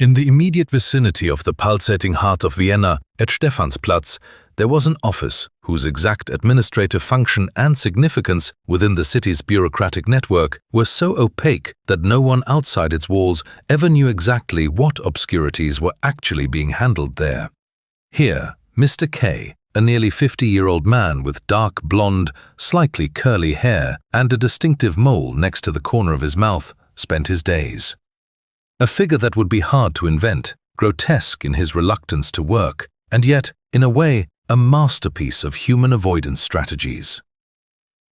In the immediate vicinity of the pulsating heart of Vienna, at Stephansplatz, there was an office whose exact administrative function and significance within the city's bureaucratic network were so opaque that no one outside its walls ever knew exactly what obscurities were actually being handled there. Here, Mr. K, a nearly 50-year-old man with dark blonde, slightly curly hair and a distinctive mole next to the corner of his mouth, spent his days. A figure that would be hard to invent, grotesque in his reluctance to work, and yet, in a way, a masterpiece of human avoidance strategies.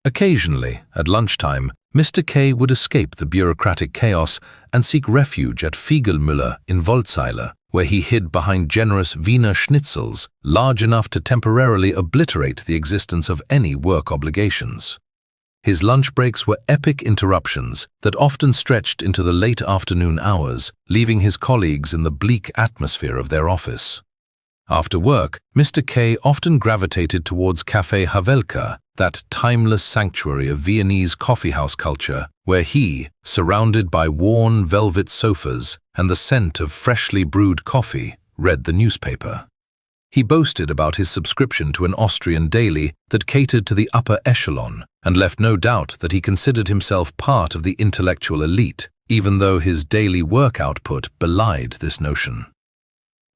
Occasionally, at lunchtime, Mr. K would escape the bureaucratic chaos and seek refuge at Fiegelmüller in Wolzeiler, where he hid behind generous Wiener schnitzels, large enough to temporarily obliterate the existence of any work obligations. His lunch breaks were epic interruptions that often stretched into the late afternoon hours, leaving his colleagues in the bleak atmosphere of their office. After work, Mr. K often gravitated towards Café Havelka, that timeless sanctuary of Viennese coffeehouse culture, where he, surrounded by worn velvet sofas and the scent of freshly brewed coffee, read the newspaper. He boasted about his subscription to an Austrian daily that catered to the upper echelon, and left no doubt that he considered himself part of the intellectual elite, even though his daily work output belied this notion.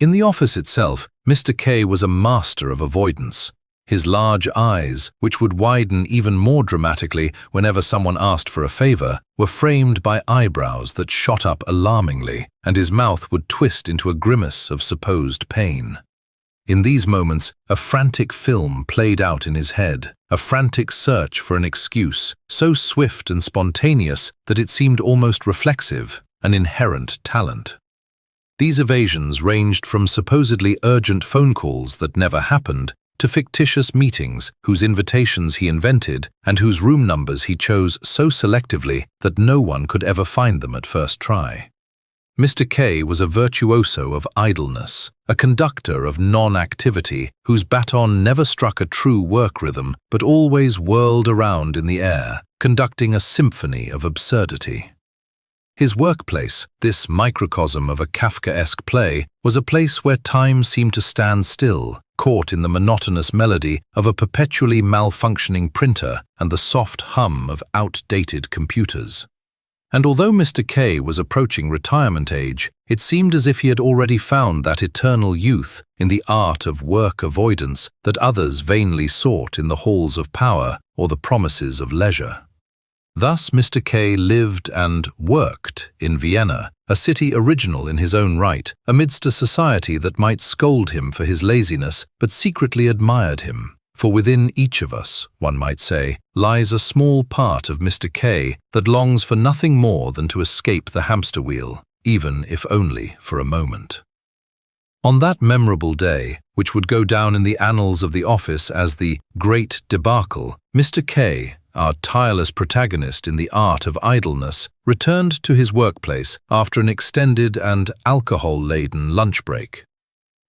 In the office itself, Mr. K was a master of avoidance. His large eyes, which would widen even more dramatically whenever someone asked for a favor, were framed by eyebrows that shot up alarmingly, and his mouth would twist into a grimace of supposed pain. In these moments, a frantic film played out in his head, a frantic search for an excuse, so swift and spontaneous that it seemed almost reflexive, an inherent talent. These evasions ranged from supposedly urgent phone calls that never happened to fictitious meetings whose invitations he invented and whose room numbers he chose so selectively that no one could ever find them at first try. Mr. K was a virtuoso of idleness, a conductor of non-activity whose baton never struck a true work rhythm but always whirled around in the air, conducting a symphony of absurdity. His workplace, this microcosm of a Kafkaesque play, was a place where time seemed to stand still, caught in the monotonous melody of a perpetually malfunctioning printer and the soft hum of outdated computers. And although Mr. K was approaching retirement age, it seemed as if he had already found that eternal youth in the art of work avoidance that others vainly sought in the halls of power or the promises of leisure. Thus Mr. K lived and worked in Vienna, a city original in his own right, amidst a society that might scold him for his laziness but secretly admired him. For within each of us, one might say, lies a small part of Mr. K that longs for nothing more than to escape the hamster wheel, even if only for a moment. On that memorable day, which would go down in the annals of the office as the Great Debacle, Mr. K, our tireless protagonist in the art of idleness, returned to his workplace after an extended and alcohol-laden lunch break.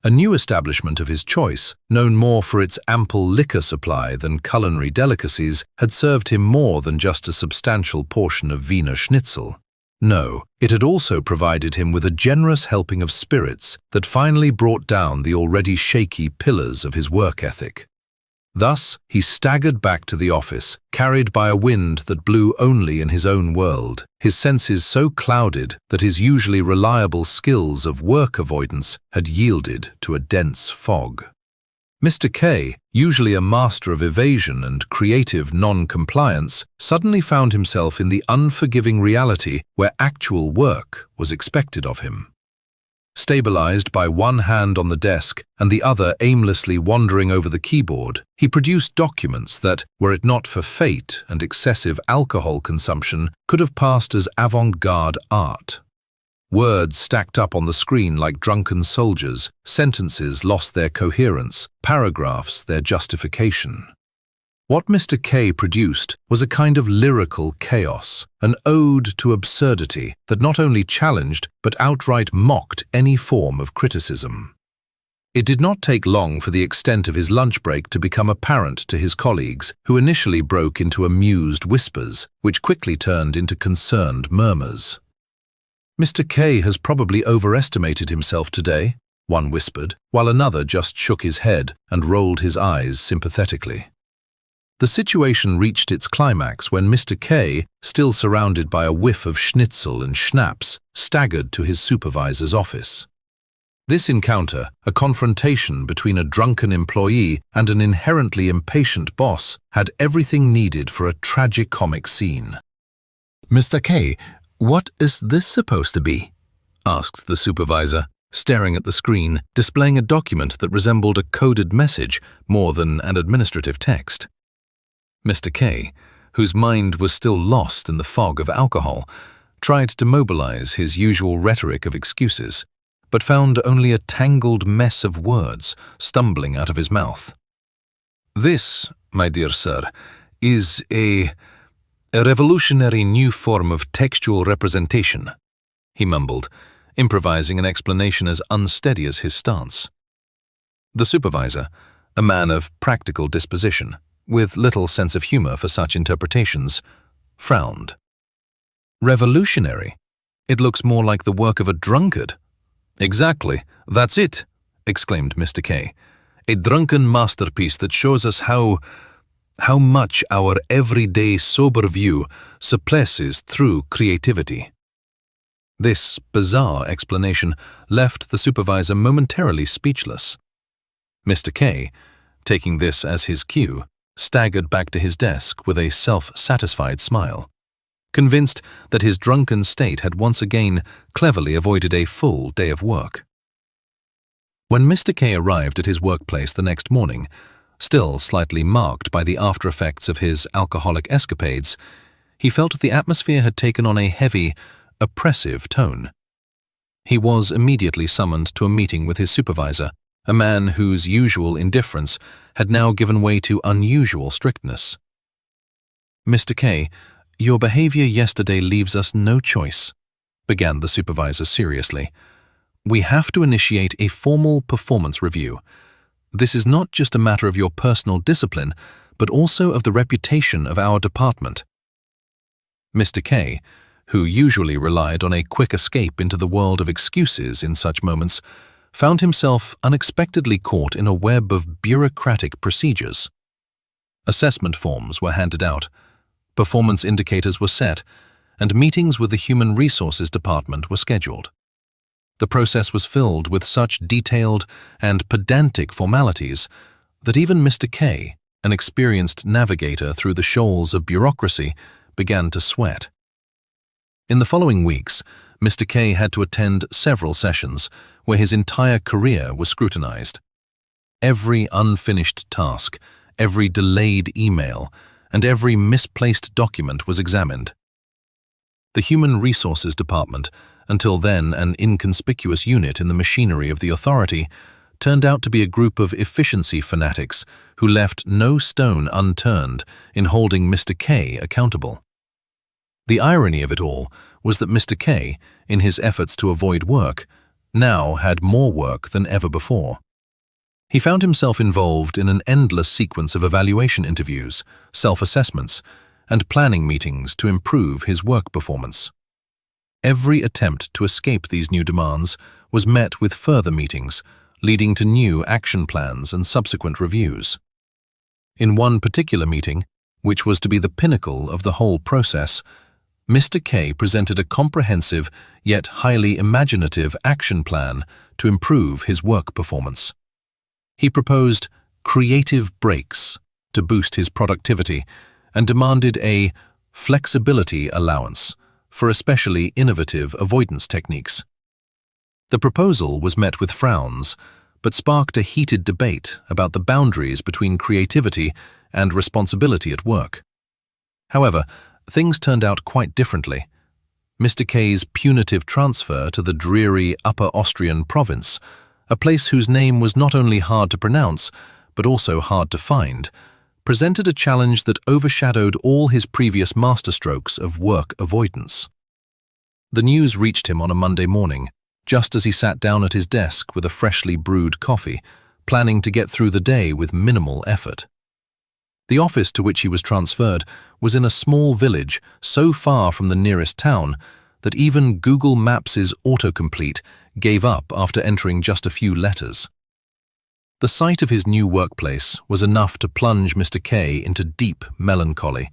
A new establishment of his choice, known more for its ample liquor supply than culinary delicacies, had served him more than just a substantial portion of Wiener Schnitzel. No, it had also provided him with a generous helping of spirits that finally brought down the already shaky pillars of his work ethic. Thus, he staggered back to the office, carried by a wind that blew only in his own world, his senses so clouded that his usually reliable skills of work avoidance had yielded to a dense fog. Mr. K, usually a master of evasion and creative non-compliance, suddenly found himself in the unforgiving reality where actual work was expected of him. Stabilized by one hand on the desk and the other aimlessly wandering over the keyboard, he produced documents that, were it not for fate and excessive alcohol consumption, could have passed as avant-garde art. Words stacked up on the screen like drunken soldiers, sentences lost their coherence, paragraphs their justification. What Mr. K produced was a kind of lyrical chaos, an ode to absurdity that not only challenged but outright mocked any form of criticism. It did not take long for the extent of his lunch break to become apparent to his colleagues, who initially broke into amused whispers, which quickly turned into concerned murmurs. "Mr. K has probably overestimated himself today," one whispered, while another just shook his head and rolled his eyes sympathetically. The situation reached its climax when Mr. K, still surrounded by a whiff of schnitzel and schnapps, staggered to his supervisor's office. This encounter, a confrontation between a drunken employee and an inherently impatient boss, had everything needed for a tragicomic scene. "Mr. K, what is this supposed to be?" asked the supervisor, staring at the screen, displaying a document that resembled a coded message more than an administrative text. Mr. K, whose mind was still lost in the fog of alcohol, tried to mobilize his usual rhetoric of excuses, but found only a tangled mess of words stumbling out of his mouth. "This, my dear sir, is a revolutionary new form of textual representation," he mumbled, improvising an explanation as unsteady as his stance. The supervisor, a man of practical disposition, with little sense of humor for such interpretations, frowned. "Revolutionary? It looks more like the work of a drunkard." "Exactly, that's it," exclaimed Mr. K. "A drunken masterpiece that shows us how much our everyday sober view suppresses through creativity." This bizarre explanation left the supervisor momentarily speechless. Mr. K, taking this as his cue, staggered back to his desk with a self-satisfied smile, convinced that his drunken state had once again cleverly avoided a full day of work. When Mr. K arrived at his workplace the next morning, still slightly marked by the after-effects of his alcoholic escapades, he felt the atmosphere had taken on a heavy, oppressive tone. He was immediately summoned to a meeting with his supervisor, a man whose usual indifference had now given way to unusual strictness. "Mr. K, your behavior yesterday leaves us no choice," began the supervisor seriously. "We have to initiate a formal performance review. This is not just a matter of your personal discipline, but also of the reputation of our department." Mr. K, who usually relied on a quick escape into the world of excuses in such moments, found himself unexpectedly caught in a web of bureaucratic procedures. Assessment forms were handed out, performance indicators were set, and meetings with the Human Resources Department were scheduled. The process was filled with such detailed and pedantic formalities that even Mr. K, an experienced navigator through the shoals of bureaucracy, began to sweat. In the following weeks, Mr. K had to attend several sessions where his entire career was scrutinized. Every unfinished task, every delayed email, and every misplaced document was examined. The Human Resources Department, until then an inconspicuous unit in the machinery of the authority, turned out to be a group of efficiency fanatics who left no stone unturned in holding Mr. K accountable. The irony of it all was that Mr. K, in his efforts to avoid work, now had more work than ever before. He found himself involved in an endless sequence of evaluation interviews, self-assessments, and planning meetings to improve his work performance. Every attempt to escape these new demands was met with further meetings, leading to new action plans and subsequent reviews. In one particular meeting, which was to be the pinnacle of the whole process, Mr. K presented a comprehensive yet highly imaginative action plan to improve his work performance. He proposed creative breaks to boost his productivity and demanded a flexibility allowance for especially innovative avoidance techniques. The proposal was met with frowns, but sparked a heated debate about the boundaries between creativity and responsibility at work. However, things turned out quite differently. Mr. K's punitive transfer to the dreary Upper Austrian province, a place whose name was not only hard to pronounce, but also hard to find, presented a challenge that overshadowed all his previous masterstrokes of work avoidance. The news reached him on a Monday morning, just as he sat down at his desk with a freshly brewed coffee, planning to get through the day with minimal effort. The office to which he was transferred was in a small village so far from the nearest town that even Google Maps' autocomplete gave up after entering just a few letters. The sight of his new workplace was enough to plunge Mr. K into deep melancholy.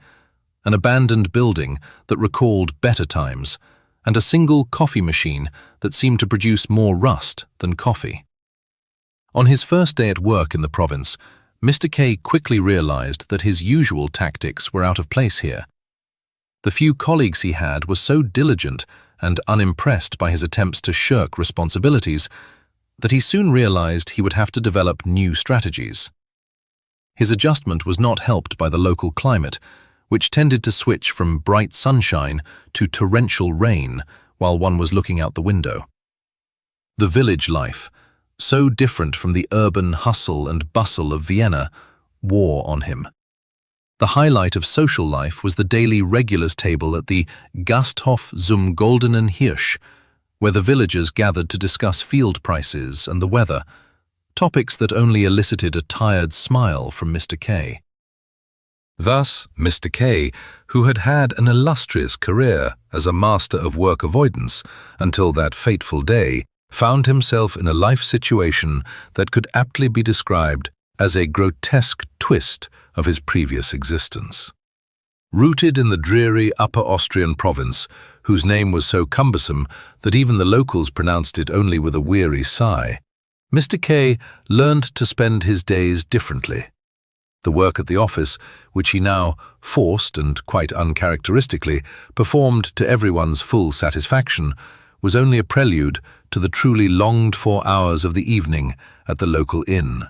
An abandoned building that recalled better times, and a single coffee machine that seemed to produce more rust than coffee. On his first day at work in the province, Mr. K quickly realized that his usual tactics were out of place here. The few colleagues he had were so diligent and unimpressed by his attempts to shirk responsibilities that he soon realized he would have to develop new strategies. His adjustment was not helped by the local climate, which tended to switch from bright sunshine to torrential rain while one was looking out the window. The village life, so different from the urban hustle and bustle of Vienna, wore on him. The highlight of social life was the daily regulars table at the Gasthof zum Goldenen Hirsch, where the villagers gathered to discuss field prices and the weather, topics that only elicited a tired smile from Mr. K. Thus, Mr. K, who had had an illustrious career as a master of work avoidance until that fateful day, found himself in a life situation that could aptly be described as a grotesque twist of his previous existence. Rooted in the dreary Upper Austrian province, whose name was so cumbersome that even the locals pronounced it only with a weary sigh, Mr. K learned to spend his days differently. The work at the office, which he now, forced and quite uncharacteristically, performed to everyone's full satisfaction, was only a prelude to the truly longed-for hours of the evening at the local inn.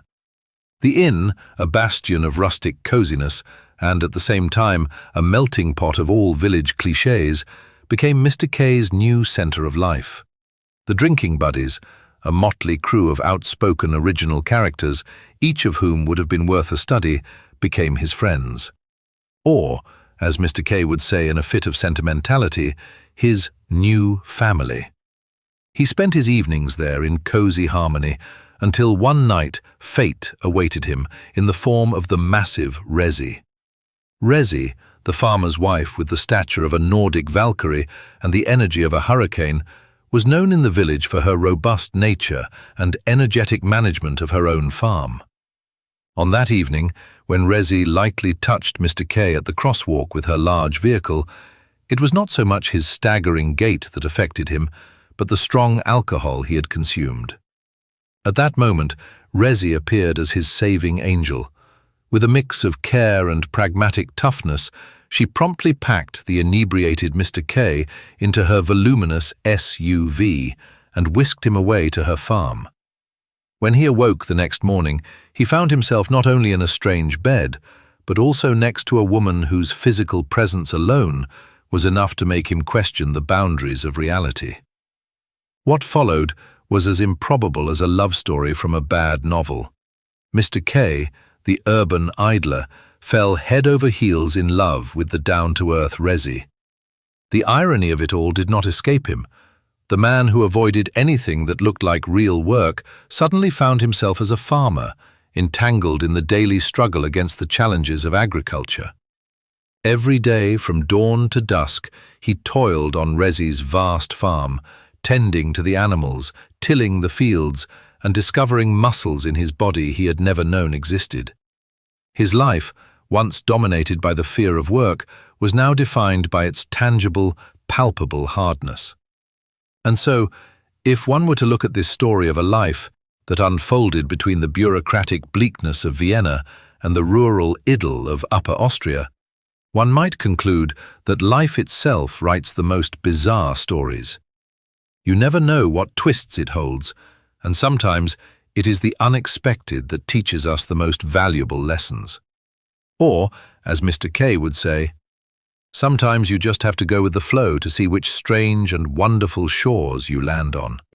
The inn, a bastion of rustic coziness, and at the same time a melting pot of all village clichés, became Mr. K's new centre of life. The drinking buddies, a motley crew of outspoken original characters, each of whom would have been worth a study, became his friends. Or, as Mr. K would say in a fit of sentimentality, his new family. He spent his evenings there in cosy harmony, until one night fate awaited him in the form of the massive Resi. Resi, the farmer's wife with the stature of a Nordic Valkyrie and the energy of a hurricane, was known in the village for her robust nature and energetic management of her own farm. On that evening, when Resi lightly touched Mr. K at the crosswalk with her large vehicle, it was not so much his staggering gait that affected him, but the strong alcohol he had consumed. At that moment, Resi appeared as his saving angel. With a mix of care and pragmatic toughness, she promptly packed the inebriated Mr. K into her voluminous SUV and whisked him away to her farm. When he awoke the next morning, he found himself not only in a strange bed, but also next to a woman whose physical presence alone was enough to make him question the boundaries of reality. What followed was as improbable as a love story from a bad novel. Mr. K, the urban idler, fell head over heels in love with the down-to-earth Resi. The irony of it all did not escape him. The man who avoided anything that looked like real work suddenly found himself as a farmer, entangled in the daily struggle against the challenges of agriculture. Every day, from dawn to dusk, he toiled on Resi's vast farm, tending to the animals, tilling the fields, and discovering muscles in his body he had never known existed. His life, once dominated by the fear of work, was now defined by its tangible, palpable hardness. And so, if one were to look at this story of a life that unfolded between the bureaucratic bleakness of Vienna and the rural idyll of Upper Austria, one might conclude that life itself writes the most bizarre stories. You never know what twists it holds, and sometimes it is the unexpected that teaches us the most valuable lessons. Or, as Mr. K would say, sometimes you just have to go with the flow to see which strange and wonderful shores you land on.